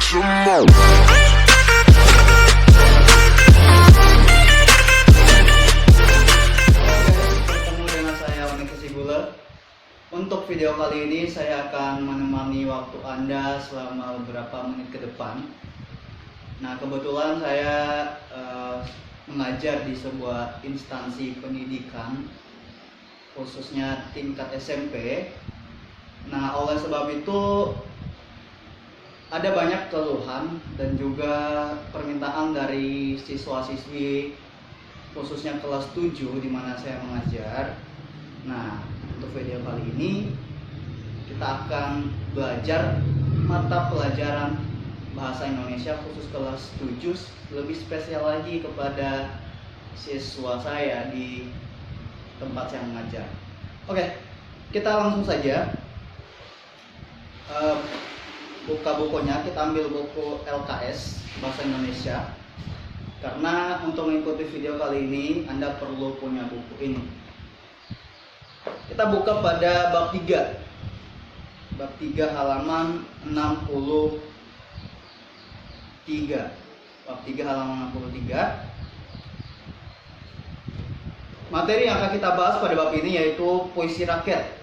some more. Ketemu dengan saya Unik Sigula. Untuk video kali ini saya akan menemani waktu Anda selama beberapa menit ke depan. Nah, kebetulan saya mengajar di sebuah instansi pendidikan, khususnya tingkat SMP. Nah, oleh sebab itu ada banyak keluhan dan juga permintaan dari siswa-siswi, khususnya kelas 7 di mana saya mengajar. Nah, untuk video kali ini kita akan belajar mata pelajaran bahasa Indonesia khusus kelas 7, lebih spesial lagi kepada siswa saya di tempat saya mengajar. Oke, kita langsung saja buka bukunya. Kita ambil buku LKS Bahasa Indonesia, karena untuk mengikuti video kali ini Anda perlu punya buku ini. Kita buka pada bab 3. Bab 3 halaman 63. Bab 3 halaman 63. Materi yang akan kita bahas pada bab ini yaitu puisi rakyat.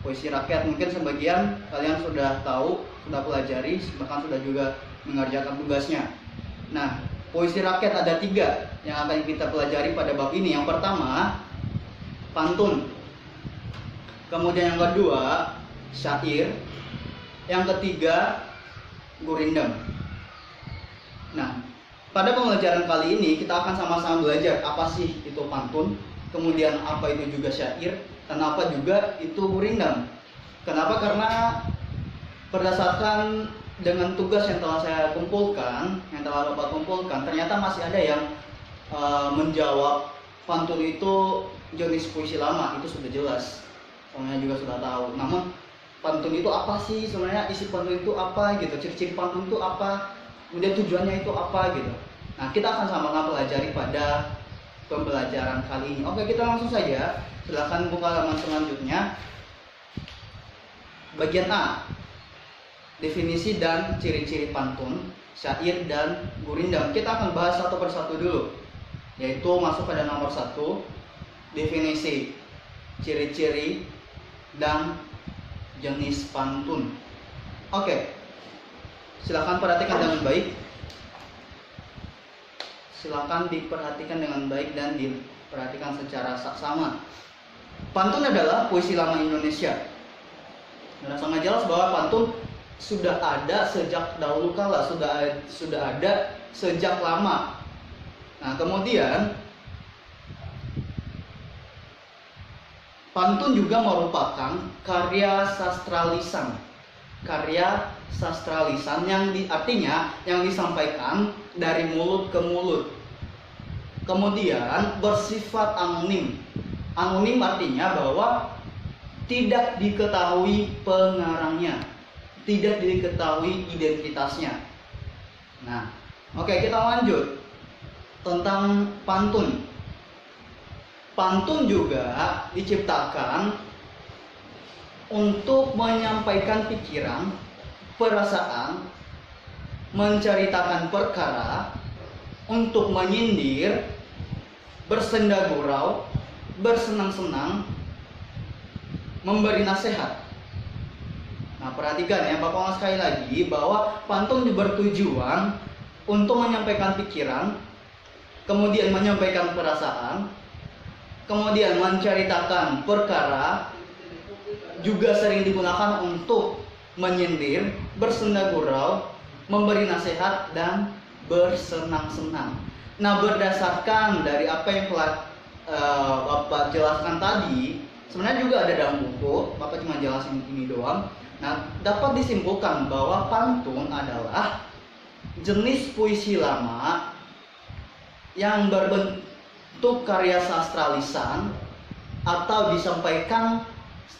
Puisi rakyat mungkin sebagian kalian sudah tahu, sudah pelajari, bahkan sudah juga mengerjakan tugasnya. Nah, puisi rakyat ada 3 yang akan kita pelajari pada bab ini. Yang pertama, pantun. Kemudian yang kedua, syair. Yang ketiga, gurindam. Nah, pada pembelajaran kali ini kita akan sama-sama belajar apa sih itu pantun, kemudian apa itu juga syair, dan apa juga itu gurindam. Kenapa? Karena berdasarkan dengan tugas yang telah saya kumpulkan, yang telah Bapak kumpulkan, ternyata masih ada yang menjawab pantun itu jenis puisi lama. Itu sudah jelas, semuanya juga sudah tahu. Namun pantun itu apa sih sebenarnya, isi pantun itu apa gitu, ciri-ciri pantun itu apa, kemudian tujuannya itu apa gitu. Nah, kita akan sama-sama pelajari pada pembelajaran kali ini. Oke, kita langsung saja. Silakan buka halaman selanjutnya. Bagian A, definisi dan ciri-ciri pantun, syair dan gurindam. Kita akan bahas satu persatu dulu, yaitu masuk pada nomor 1, definisi, ciri-ciri dan jenis pantun. Oke, silakan perhatikan dengan baik. Silakan diperhatikan dengan baik dan diperhatikan secara saksama. Pantun adalah puisi lama Indonesia. Dan sangat jelas bahwa pantun sudah ada sejak dahulu kala, sudah ada sejak lama. Nah, kemudian pantun juga merupakan karya sastra lisan. Karya sastra lisan yang artinya yang disampaikan dari mulut ke mulut. Kemudian bersifat anonim. Anonim artinya bahwa tidak diketahui pengarangnya, tidak diketahui identitasnya. Nah, oke, kita lanjut tentang pantun. Pantun juga diciptakan untuk menyampaikan pikiran, perasaan, menceritakan perkara, untuk menyindir, bersenda gurau, bersenang-senang, memberi nasihat. Nah, perhatikan ya, Bapak sekali lagi bahwa pantun bertujuan untuk menyampaikan pikiran, kemudian menyampaikan perasaan, kemudian menceritakan perkara, juga sering digunakan untuk menyindir, bersenda gurau, memberi nasihat, dan bersenang-senang. Nah, berdasarkan dari apa yang telah Bapak jelaskan tadi, sebenarnya juga ada dalam buku, Bapak cuma jelasin ini doang. Nah, dapat disimpulkan bahwa pantun adalah jenis puisi lama yang berbentuk karya sastra lisan atau disampaikan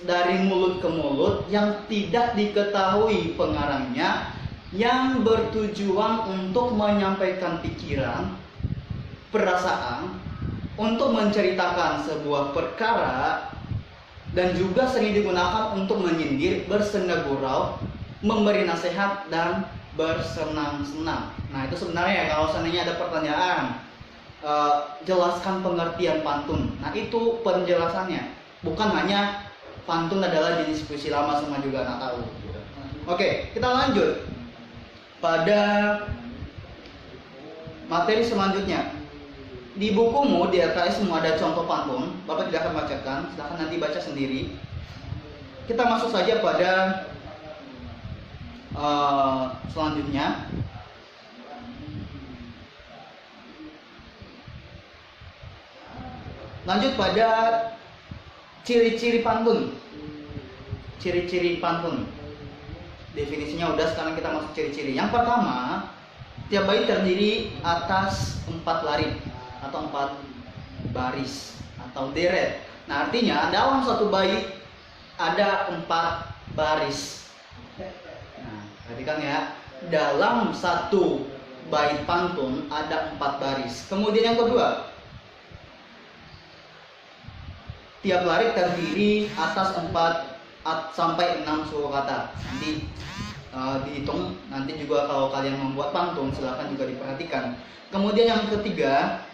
dari mulut ke mulut yang tidak diketahui pengarangnya, yang bertujuan untuk menyampaikan pikiran, perasaan, untuk menceritakan sebuah perkara, dan juga sering digunakan untuk menyindir, bersenda gurau, memberi nasihat dan bersenang-senang. Nah, itu sebenarnya kalau seandainya ada pertanyaan, jelaskan pengertian pantun. Nah, itu penjelasannya. Bukan hanya pantun adalah jenis puisi lama, semua juga nggak tahu. Oke, kita lanjut pada materi selanjutnya. Di bukumu di LKS semua ada contoh pantun. Bapak tidak akan bacakan, silahkan nanti baca sendiri. Kita masuk saja pada selanjutnya. Lanjut pada ciri-ciri pantun. Ciri-ciri pantun. Definisinya udah, sekarang kita masuk ciri-ciri. Yang pertama, tiap bait terdiri atas 4 larik atau 4 baris atau deret. Nah, artinya dalam satu bait ada 4 baris. Nah, perhatikan ya, dalam satu bait pantun ada 4 baris. Kemudian yang kedua, tiap larik terdiri atas 4 sampai 6 suku kata. Nanti dihitung, nanti juga kalau kalian membuat pantun silahkan juga diperhatikan. Kemudian yang ketiga,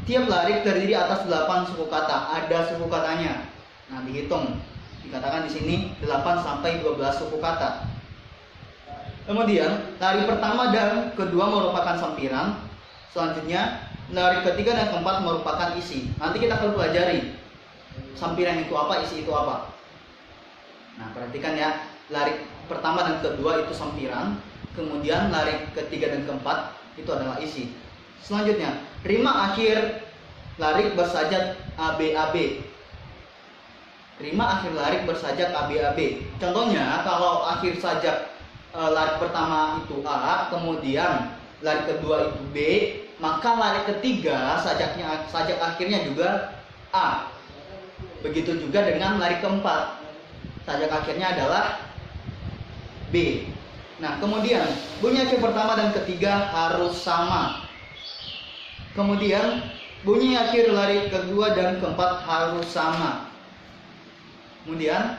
tiap larik terdiri atas 8 suku kata. Ada suku katanya. Nah, dihitung. Dikatakan di sini 8 sampai 12 suku kata. Kemudian, larik pertama dan kedua merupakan sampiran. Selanjutnya, larik ketiga dan keempat merupakan isi. Nanti kita akan pelajari sampiran itu apa, isi itu apa. Nah, perhatikan ya, larik pertama dan kedua itu sampiran, kemudian larik ketiga dan keempat itu adalah isi. Selanjutnya, rima akhir larik bersajak ABAB. Rima akhir larik bersajak ABAB. Contohnya, kalau akhir sajak larik pertama itu A, kemudian larik kedua itu B, maka larik ketiga sajak akhirnya juga A. Begitu juga dengan larik keempat, sajak akhirnya adalah B. Nah, kemudian bunyi akhir pertama dan ketiga harus sama. Kemudian bunyi akhir larik kedua dan keempat harus sama. Kemudian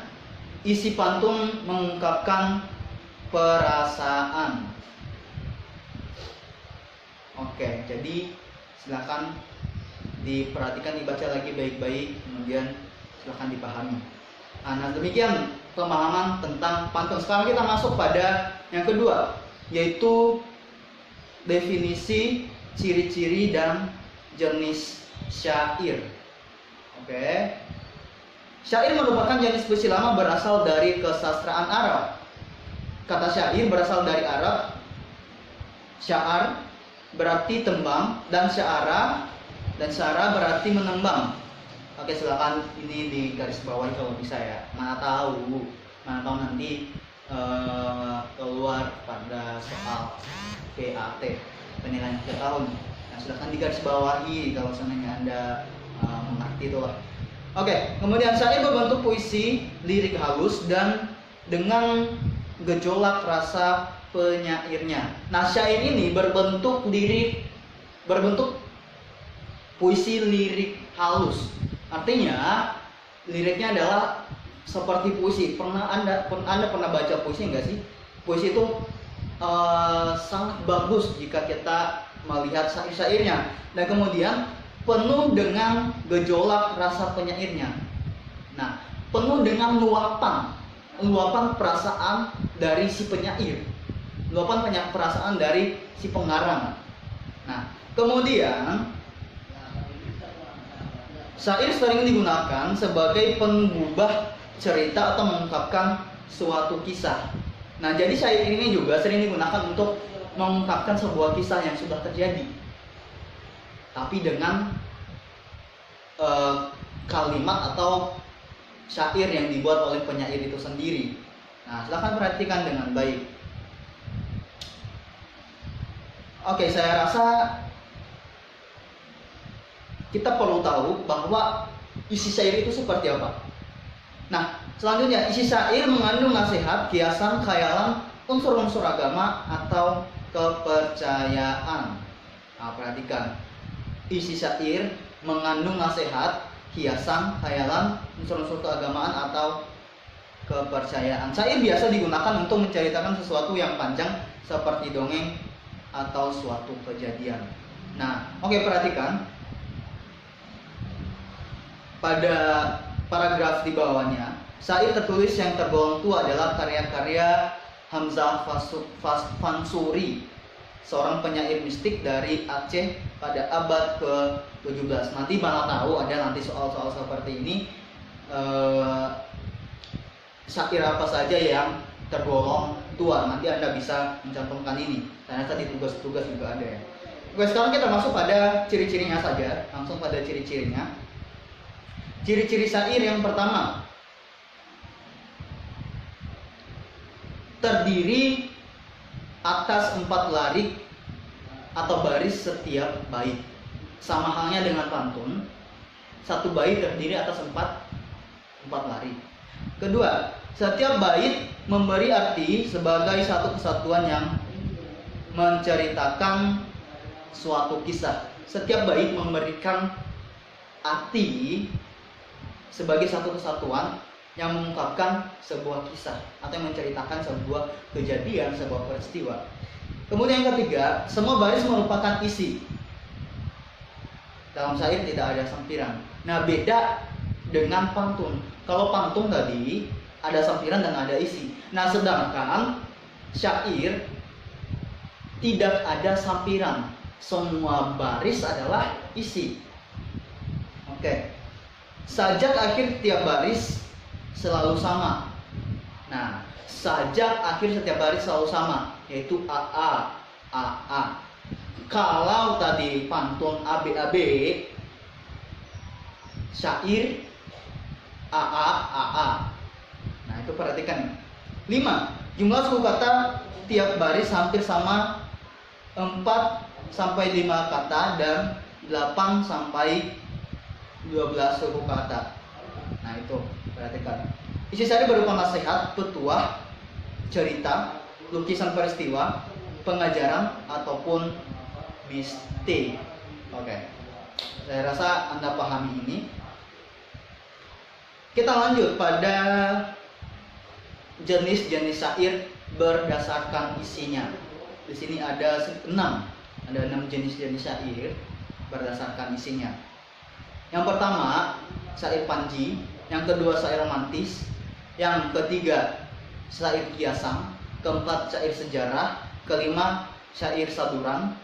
isi pantun mengungkapkan perasaan. Oke, jadi silakan diperhatikan, dibaca lagi baik-baik, kemudian silakan dipahami. Nah, demikian pemahaman tentang pantun. Sekarang kita masuk pada yang kedua, yaitu definisi, ciri-ciri, dan jenis syair. Oke. Syair merupakan jenis puisi lama berasal dari kesastraan Arab. Kata syair berasal dari Arab. Sya'ar berarti tembang, dan sya'ara berarti menembang. Oke, silakan ini di garis bawah kalau bisa ya. Mana tahu nanti keluar pada soal PAT, penilaian akhir tahun. Nah, silakan di garis bawahi kalau seandainya Anda mengerti itu lah. Oke, kemudian syair berbentuk puisi lirik halus dan dengan gejolak rasa penyairnya. Nah, syair ini berbentuk puisi lirik halus. Artinya liriknya adalah seperti puisi. Anda pernah baca puisi enggak sih? Puisi itu sangat bagus jika kita melihat syair-syairnya, dan kemudian penuh dengan gejolak rasa penyairnya. Nah, penuh dengan luapan perasaan dari si penyair, luapan perasaan dari si pengarang. Nah, kemudian syair sering digunakan sebagai pengubah cerita atau mengungkapkan suatu kisah. Nah, jadi syair ini juga sering digunakan untuk mengungkapkan sebuah kisah yang sudah terjadi, tapi dengan kalimat atau syair yang dibuat oleh penyair itu sendiri. Nah, silahkan perhatikan dengan baik. Oke, saya rasa kita perlu tahu bahwa isi syair itu seperti apa. Nah, selanjutnya, isi syair mengandung nasihat, kiasan, khayalan, unsur-unsur agama atau kepercayaan. Nah, perhatikan. Isi syair mengandung nasihat, kiasan, khayalan, unsur-unsur keagamaan atau kepercayaan. Syair biasa digunakan untuk menceritakan sesuatu yang panjang seperti dongeng atau suatu kejadian. Nah, oke, perhatikan pada paragraf di bawahnya, syair tertulis yang tergolong tua adalah karya-karya Hamzah Fansuri, seorang penyair mistik dari Aceh pada abad ke-17. Nanti mana tahu ada nanti soal-soal seperti ini, syair apa saja yang tergolong tua. Nanti Anda bisa mencantumkan ini. Ternyata di tugas-tugas juga ada ya. Oke, sekarang kita masuk pada ciri-cirinya saja. Langsung pada ciri-cirinya. Ciri-ciri syair yang pertama, terdiri atas 4 larik atau baris setiap bait. Sama halnya dengan pantun, satu bait terdiri atas 4 larik. Kedua, setiap bait memberi arti sebagai satu kesatuan yang menceritakan suatu kisah. Setiap bait memberikan arti sebagai satu kesatuan yang mengungkapkan sebuah kisah atau yang menceritakan sebuah kejadian, sebuah peristiwa. Kemudian yang ketiga, semua baris merupakan isi. Dalam syair tidak ada sampiran. Nah, beda dengan pantun. Kalau pantun tadi ada sampiran dan ada isi. Nah, sedangkan syair tidak ada sampiran. Semua baris adalah isi. Oke. Sajak akhir tiap baris selalu sama. Nah, sajak akhir setiap baris selalu sama, yaitu AA, AA. Kalau tadi pantun ABAB, syair AA, AA. Nah, itu perhatikan. 5. Jumlah suku kata tiap baris hampir sama, 4 sampai 5 kata dan 8 sampai 12 suku kata. Nah, itu perhatikan. Isi syair berupa nasihat, petuah, cerita, lukisan peristiwa, pengajaran ataupun mistik. Oke. Saya rasa Anda pahami ini. Kita lanjut pada jenis-jenis syair berdasarkan isinya. Di sini ada 6 jenis-jenis syair berdasarkan isinya. Yang pertama, syair panji. Yang kedua, syair romantis. Yang ketiga, syair kiasan. Keempat, syair sejarah. Kelima, syair saduran.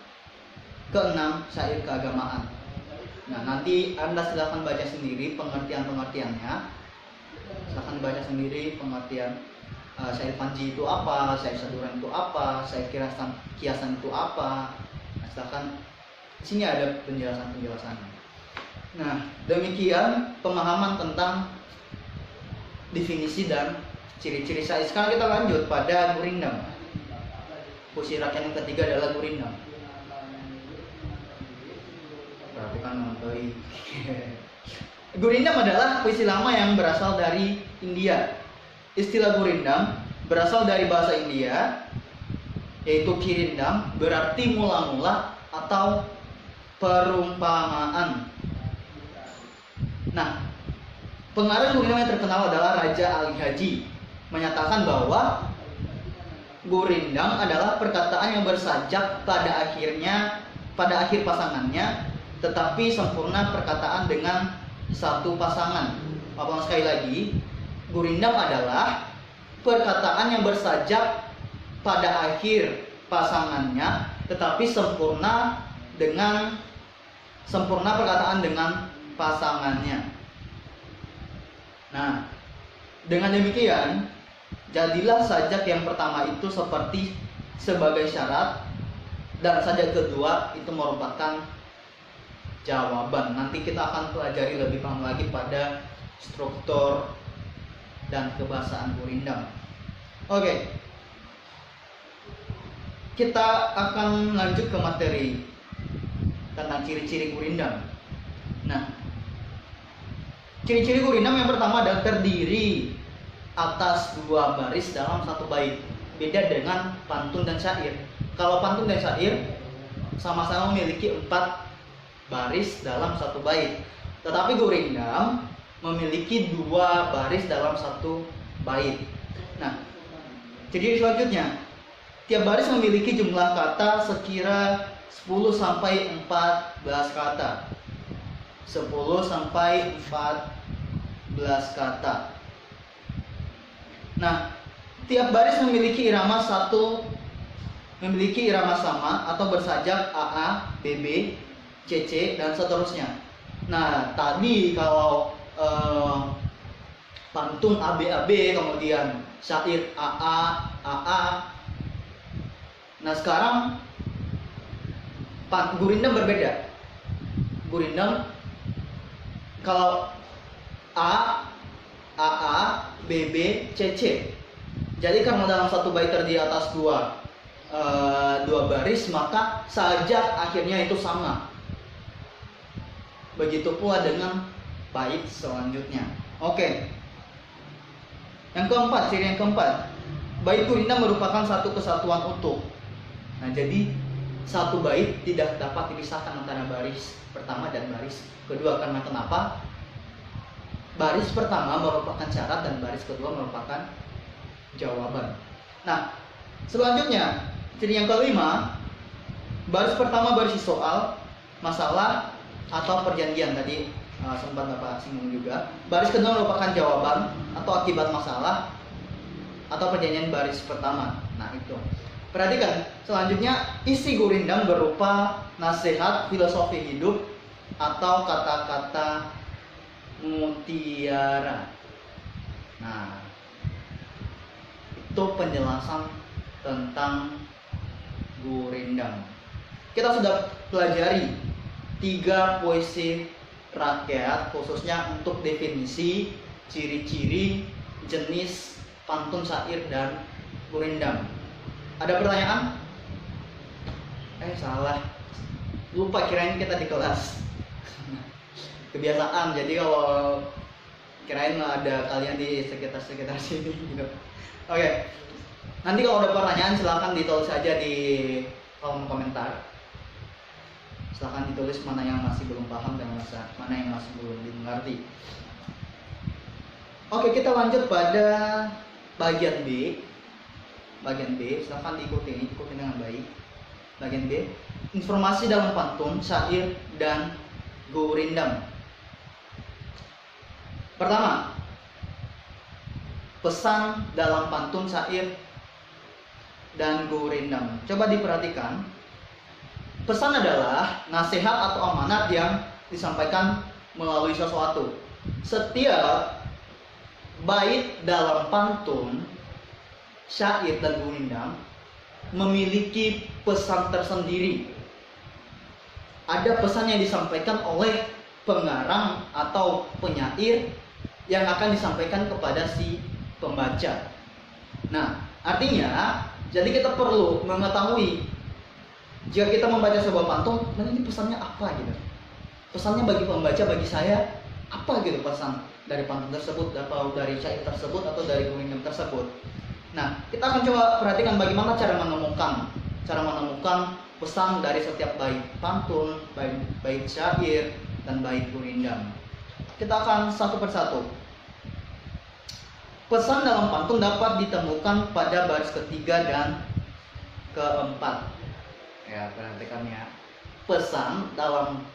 Keenam, syair keagamaan. Nah, nanti Anda silakan baca sendiri pengertian-pengertiannya. Silakan baca sendiri pengertian syair panji itu apa, syair saduran itu apa, syair kiasan itu apa. Nah, silakan, di sini ada penjelasan-penjelasannya. Nah, demikian pemahaman tentang definisi dan ciri-ciri syair. Sekarang kita lanjut pada gurindam. Puisi rakyat yang ketiga adalah gurindam. Perhatikan mantoi. Gurindam adalah puisi lama yang berasal dari India. Istilah gurindam berasal dari bahasa India, yaitu kirindam, berarti mula-mula atau perumpamaan. Nah, pengarang gurindam yang terkenal adalah Raja Ali Haji, menyatakan bahwa gurindam adalah perkataan yang bersajak pada akhir pasangannya, tetapi sempurna perkataan dengan satu pasangan. Apalagi sekali lagi, gurindam adalah perkataan yang bersajak pada akhir pasangannya, tetapi sempurna perkataan dengan pasangannya. Nah, dengan demikian, jadilah sajak yang pertama itu sebagai syarat, dan sajak kedua itu merupakan jawaban. Nanti kita akan pelajari lebih paham lagi pada struktur dan kebahasaan gurindam. Oke. Kita akan lanjut ke materi tentang ciri-ciri gurindam. Nah, ciri-ciri gurindam yang pertama adalah terdiri atas 2 baris dalam satu bait. Beda dengan pantun dan syair. Kalau pantun dan syair sama-sama memiliki 4 baris dalam satu bait, tetapi gurindam memiliki 2 baris dalam satu bait. Nah, jadi selanjutnya, tiap baris memiliki jumlah kata sekira 10 sampai 14 kata. 10 sampai 14 kata. Nah, tiap baris memiliki irama sama atau bersajak AA, BB, CC dan seterusnya. Nah, tadi kalau pantun ABAB, kemudian syair AA. Nah, sekarang gurindam berbeda. Gurindam kalau AA, BB, CC. Jadi karena dalam satu bait terdiri atas dua baris, maka sajak akhirnya itu sama. Begitu pula dengan bait selanjutnya. Oke. Yang keempat, ciri yang keempat, bait gurindam merupakan satu kesatuan utuh. Nah, jadi satu bait tidak dapat dipisahkan antara baris pertama dan baris kedua. Karena kenapa? Baris pertama merupakan syarat dan baris kedua merupakan jawaban. Nah, selanjutnya, ciri yang kelima, baris pertama berisi soal, masalah, atau perjanjian. Tadi sempat Bapak singgung juga. Baris kedua merupakan jawaban atau akibat masalah atau perjanjian baris pertama. Nah, itu. Perhatikan, selanjutnya isi gurindam berupa nasihat, filosofi hidup, atau kata-kata mutiara. Nah, itu penjelasan tentang gurindam. Kita sudah pelajari 3 puisi rakyat, khususnya untuk definisi, ciri-ciri, jenis pantun, syair, dan gurindam. Ada pertanyaan? Salah. Lupa, kirain kita di kelas. Kebiasaan, jadi kalau kirain ada kalian di sekitar sini gitu. Oke. Nanti kalau ada pertanyaan silahkan ditulis saja di kolom komentar. Silahkan ditulis mana yang masih belum paham dan mana yang masih belum dimengerti. Oke, kita lanjut pada bagian B. Bagian B, silahkan diikuti dengan baik. Bagian B, informasi dalam pantun, syair, dan gurindam. Pertama, pesan dalam pantun, syair, dan gurindam. Coba diperhatikan. Pesan adalah nasihat atau amanat yang disampaikan melalui sesuatu. Setiap bait dalam pantun, syair, dan gurindam memiliki pesan tersendiri. Ada pesan yang disampaikan oleh pengarang atau penyair yang akan disampaikan kepada si pembaca. Nah, artinya, jadi kita perlu mengetahui jika kita membaca sebuah pantun, nah ini pesannya apa gitu. Pesannya bagi pembaca, bagi saya, apa gitu pesan dari pantun tersebut, atau dari syair tersebut, atau dari gurindam tersebut. Nah, kita akan coba perhatikan bagaimana cara menemukan pesan dari setiap bait pantun, bait syair, dan bait gurindam. Kita akan satu persatu. Pesan dalam pantun dapat ditemukan pada baris ketiga dan keempat. Ya, perhatikan ya. Pesan dalam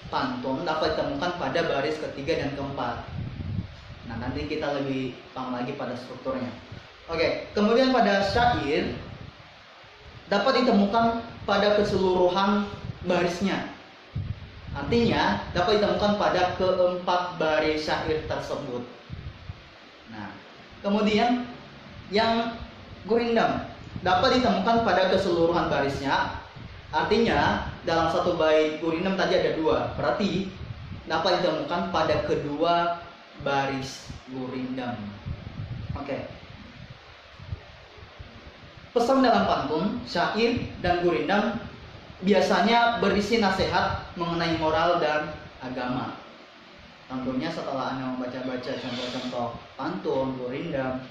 pantun dapat ditemukan pada baris ketiga dan keempat. Nah, nanti kita lebih paham lagi pada strukturnya. Oke, kemudian pada syair dapat ditemukan pada keseluruhan barisnya. Artinya dapat ditemukan pada keempat baris syair tersebut. Nah, kemudian yang gurindam dapat ditemukan pada keseluruhan barisnya. Artinya dalam satu bait gurindam tadi ada 2, berarti dapat ditemukan pada kedua baris gurindam. Oke. Pesan dalam pantun, syair, dan gurindam biasanya berisi nasihat mengenai moral dan agama. Tentunya setelah Anda membaca-baca contoh-contoh pantun, gurindam,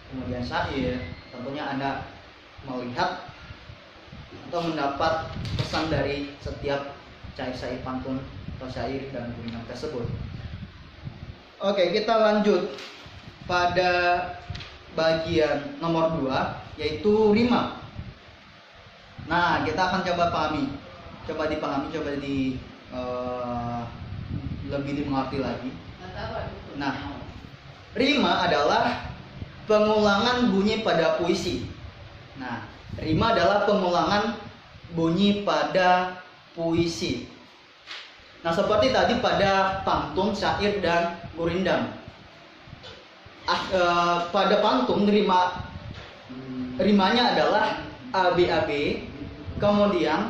kemudian syair, tentunya Anda melihat atau mendapat pesan dari setiap syair pantun atau syair dan gurindam tersebut. Oke, kita lanjut pada bagian nomor 2, yaitu rima. Nah, kita akan coba pahami, coba dipahami, lebih dimengerti lagi. Nah, rima adalah pengulangan bunyi pada puisi. Nah, rima adalah pengulangan bunyi pada puisi. Nah, seperti tadi pada pantun, syair, dan gurindam. Pada pantun rimanya adalah ABAB. Kemudian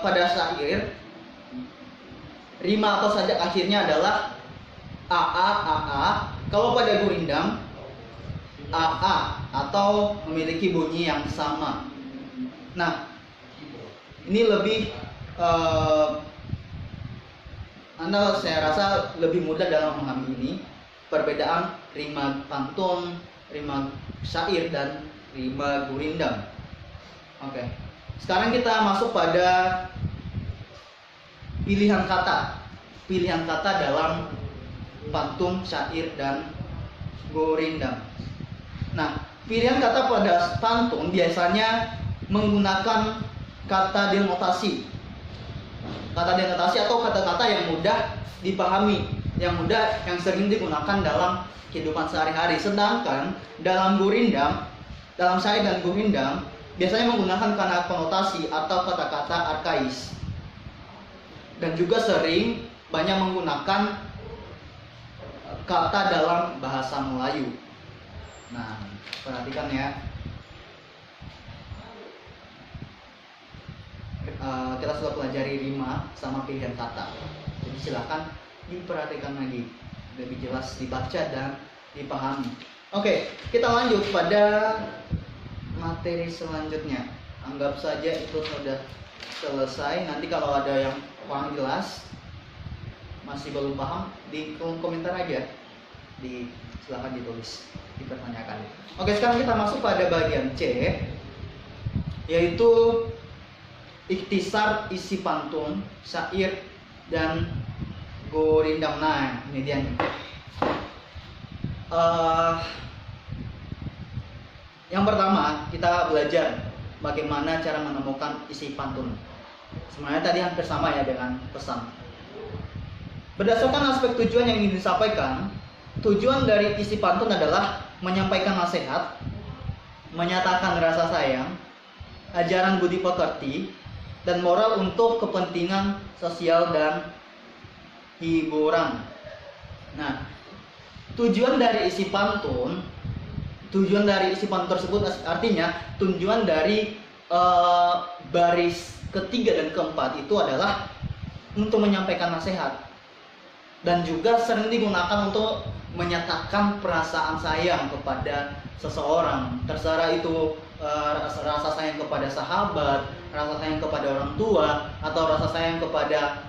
pada syair rima atau sajak akhirnya adalah AA. Kalau pada gurindam AA atau memiliki bunyi yang sama. Nah, ini lebih saya rasa lebih mudah dalam memahami ini perbedaan rima pantun, rima syair, dan rima gurindam. Oke. Sekarang kita masuk pada pilihan kata. Pilihan kata dalam pantun, syair, dan gurindam. Nah, pilihan kata pada pantun biasanya menggunakan kata denotasi. Kata denotasi atau kata-kata yang mudah dipahami, yang sering digunakan dalam kehidupan sehari-hari. Sedangkan dalam gurindam, dalam syair dan gurindam biasanya menggunakan kata konotasi atau kata-kata arkais. Dan juga sering banyak menggunakan kata dalam bahasa Melayu. Nah, perhatikan ya. Kita sudah pelajari rima sama pilihan kata. Jadi silakan diperhatikan lagi, lebih jelas dibaca dan dipahami. Oke, kita lanjut pada materi selanjutnya. Anggap saja itu sudah selesai. Nanti kalau ada yang kurang jelas, masih belum paham, di kolom komentar aja. Silakan ditulis, dipertanyakan. Oke, sekarang kita masuk pada bagian C, yaitu ikhtisar isi pantun, syair, dan gurindam. Nah, ini dia nih. Yang pertama, kita belajar bagaimana cara menemukan isi pantun. Sebenarnya tadi hampir sama ya dengan pesan. Berdasarkan aspek tujuan yang ingin disampaikan, tujuan dari isi pantun adalah menyampaikan nasihat, menyatakan rasa sayang, ajaran budi pekerti, dan moral untuk kepentingan sosial dan hiburan. Nah, tujuan dari isi pantun tersebut artinya tujuan dari baris ketiga dan keempat itu adalah untuk menyampaikan nasihat, dan juga sering digunakan untuk menyatakan perasaan sayang kepada seseorang. Terserah itu rasa sayang kepada sahabat, rasa sayang kepada orang tua, atau rasa sayang kepada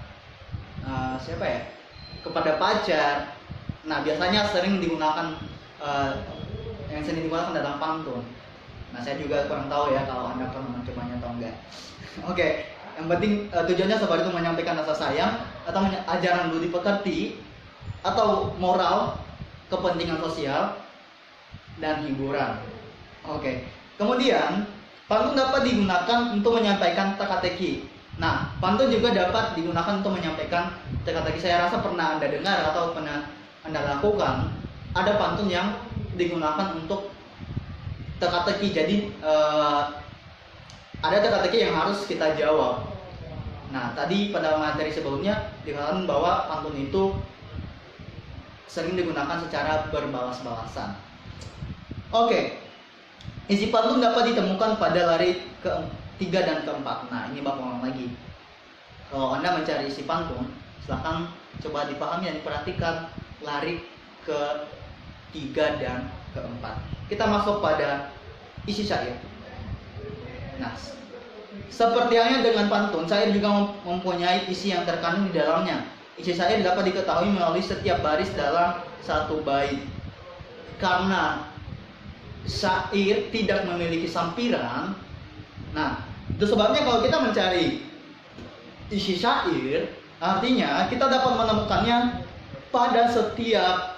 kepada pacar. Nah, biasanya sering digunakan dalam pantun. Nah, saya juga kurang tahu ya kalau Anda pernah mencobanya atau enggak. Oke, yang penting tujuannya seperti itu, menyampaikan rasa sayang atau ajaran budi pekerti atau moral, kepentingan sosial, dan hiburan. Oke. Kemudian, pantun dapat digunakan untuk menyampaikan teka-teki. Nah, pantun juga dapat digunakan untuk menyampaikan teka-teki. Saya rasa pernah Anda dengar atau pernah Anda lakukan. Ada pantun yang digunakan untuk teka-teki. Jadi, ada teka-teki yang harus kita jawab. Nah, tadi pada materi sebelumnya dikatakan bahwa pantun itu sering digunakan secara berbalas-balasan. Oke. Isi pantun dapat ditemukan pada lari ke-3 dan ke-4. Nah, ini Bapak ulang lagi. Kalau Anda mencari isi pantun, silahkan coba dipahami dan diperhatikan lari ke-3 dan ke-4. Kita masuk pada isi syair. Nah, seperti halnya dengan pantun, syair juga mempunyai isi yang terkandung di dalamnya. Isi syair dapat diketahui melalui setiap baris dalam satu bait. Karena syair tidak memiliki sampiran, nah itu sebabnya kalau kita mencari isi syair, artinya kita dapat menemukannya pada setiap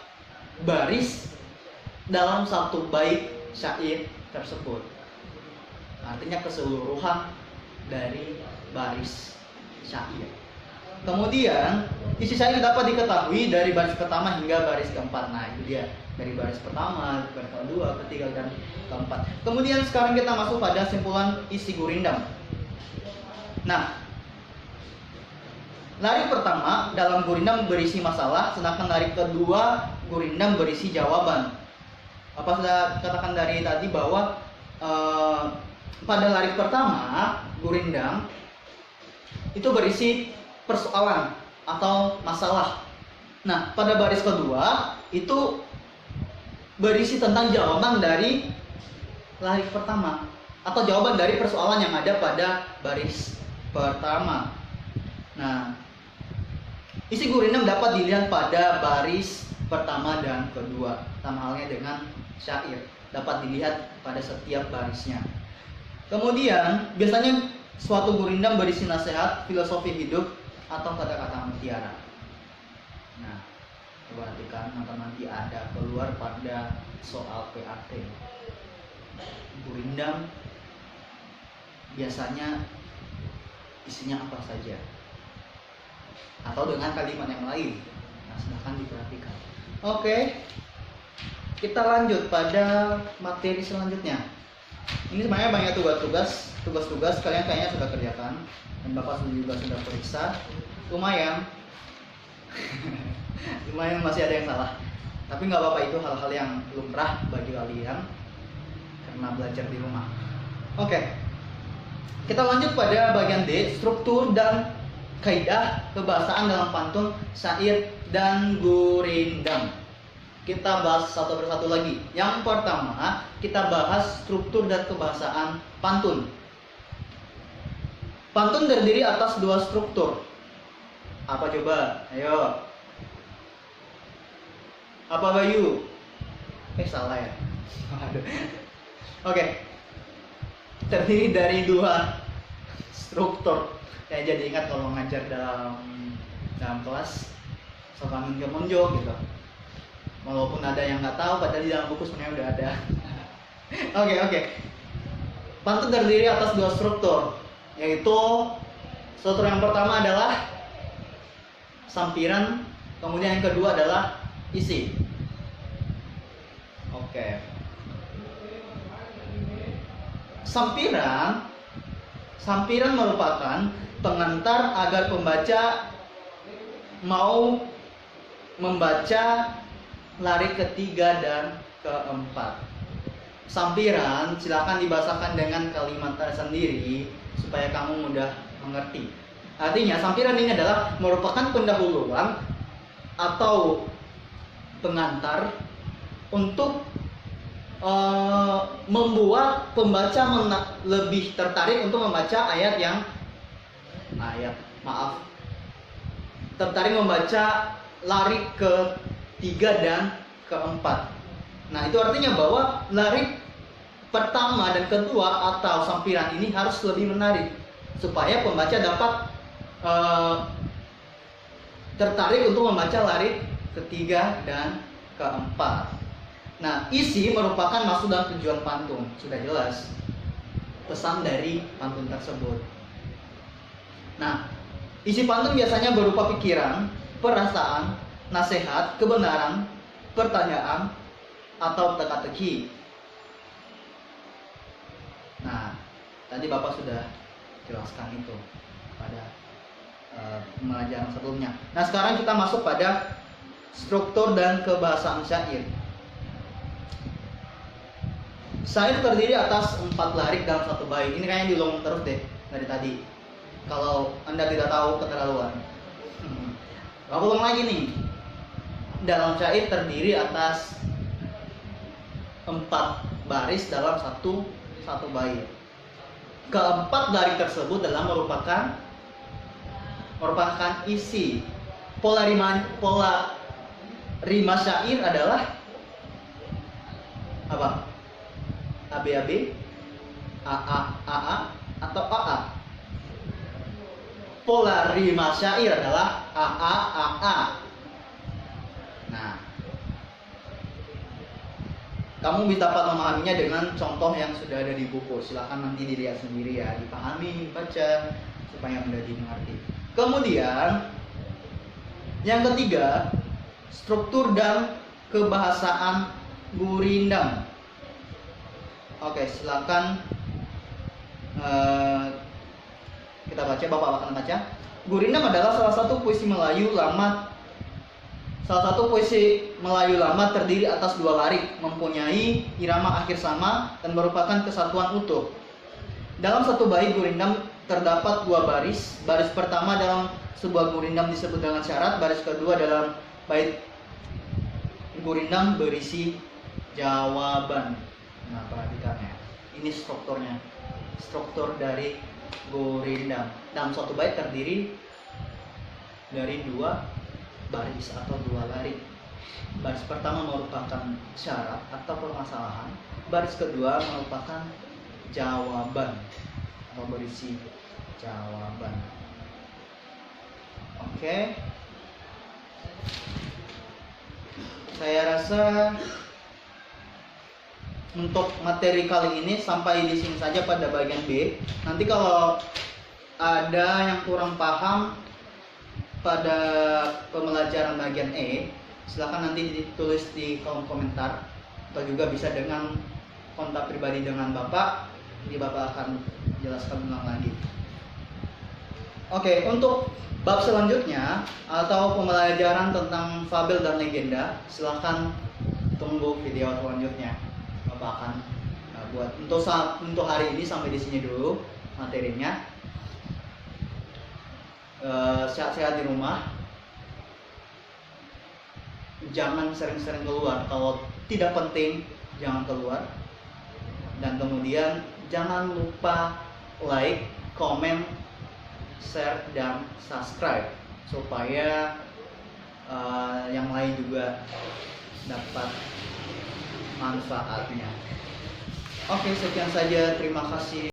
baris dalam satu bait syair tersebut. Artinya keseluruhan dari baris syair. Kemudian isi syair dapat diketahui dari baris pertama hingga baris keempat. Nah itu dia, dari baris pertama, baris kedua, ketiga, dan keempat. Kemudian sekarang kita masuk pada simpulan isi gurindam. Nah, larik pertama dalam gurindam berisi masalah, sedangkan larik kedua gurindam berisi jawaban. Apa sudah katakan dari tadi bahwa pada larik pertama gurindam itu berisi persoalan atau masalah. Nah, pada baris kedua itu berisi tentang jawaban dari larik pertama atau jawaban dari persoalan yang ada pada baris pertama. Nah, isi gurindam dapat dilihat pada baris pertama dan kedua. Sama halnya dengan syair, dapat dilihat pada setiap barisnya. Kemudian, biasanya suatu gurindam berisi nasihat, filosofi hidup, atau kata-kata mutiara. Nah, perhatikan nanti ada keluar pada soal PAT. Gurindam biasanya isinya apa saja, atau dengan kalimat yang lain. Nah, silahkan diperhatikan. Oke, kita lanjut pada materi selanjutnya. Ini sebenarnya banyak tugas-tugas kalian kayaknya sudah kerjakan dan Bapak juga sudah periksa. Lumayan lumayan masih ada yang salah, tapi nggak apa-apa, itu hal-hal yang lumrah bagi kalian karena belajar di rumah. Oke, kita lanjut pada bagian D, struktur dan kaidah kebahasaan dalam pantun, syair, dan gurindam. Kita bahas satu persatu lagi. Yang pertama, kita bahas struktur dan kebahasaan pantun. Pantun terdiri atas dua struktur. Apa coba? Ayo. Apa Bayu? Salah ya. Oke. Terdiri dari dua struktur. Ya, jadi ingat kalau ngajar dalam kelas, suka menjo gitu. Walaupun ada yang nggak tahu, padahal di dalam buku sebenarnya udah ada. Oke. Pantun terdiri atas dua struktur, yaitu struktur yang pertama adalah sampiran, kemudian yang kedua adalah isi. Oke. Sampiran merupakan pengantar agar pembaca mau membaca larik ketiga dan keempat. Sampiran silakan dibahasakan dengan kalimat tersendiri supaya kamu mudah mengerti. Artinya sampiran ini adalah merupakan pendahuluan atau pengantar untuk membuat pembaca lebih tertarik untuk membaca tertarik membaca larik ketiga dan keempat. Nah, itu artinya bahwa larik pertama dan kedua atau sampiran ini harus lebih menarik supaya pembaca dapat tertarik untuk membaca larik ketiga dan keempat. Nah, isi merupakan maksud dan tujuan pantun. Sudah jelas pesan dari pantun tersebut. Nah, isi pantun biasanya berupa pikiran, perasaan, nasihat, kebenaran, pertanyaan, atau teka-teki. Nah, tadi Bapak sudah jelaskan itu pada pembelajaran sebelumnya. Nah, sekarang kita masuk pada struktur dan kebahasaan syair. Syair terdiri atas 4 larik dalam satu bait. Ini kayaknya diulang terus deh dari tadi. Kalau Anda tidak tahu, keterlaluan. Aku ulang lagi nih. Dalam syair terdiri atas 4 baris dalam satu bait. Keempat larik tersebut merupakan isi. Pola rima syair adalah apa? ABAB, AA, atau AA. Pola rima syair adalah AA. Nah, kamu bisa dapat memahaminya dengan contoh yang sudah ada di buku. Silahkan nanti dilihat sendiri ya, dipahami, baca supaya mudah dimengerti. Kemudian yang ketiga, struktur dan kebahasaan gurindam. Oke, silakan kita baca, Bapak akan baca. Gurindam adalah salah satu puisi Melayu lama terdiri atas 2 larik, mempunyai irama akhir sama dan merupakan kesatuan utuh. Dalam satu bait gurindam terdapat 2 baris. Baris pertama dalam sebuah gurindam disebut dengan syarat, baris kedua dalam bait gurindam berisi jawaban. Nah, perhatikannya. Ini strukturnya. Struktur dari gurindam. Dalam suatu bait terdiri dari 2 baris atau 2 larik. Baris pertama merupakan syarat atau permasalahan. Baris kedua merupakan jawaban atau berisi jawaban. Oke. Saya rasa untuk materi kali ini sampai di sini saja pada bagian B. Nanti kalau ada yang kurang paham pada pembelajaran bagian E, silakan nanti ditulis di kolom komentar atau juga bisa dengan kontak pribadi dengan Bapak. Jadi Bapak akan jelaskan ulang lagi. Oke, untuk bab selanjutnya atau pembelajaran tentang fabel dan legenda, silakan tunggu video selanjutnya. Bapak akan buat. Untuk hari ini sampai di sini dulu materinya. Sehat-sehat di rumah. Jangan sering-sering keluar. Kalau tidak penting, jangan keluar. Dan kemudian jangan lupa like, komen, share, dan subscribe supaya yang lain juga dapat manfaatnya. Oke, sekian saja. Terima kasih.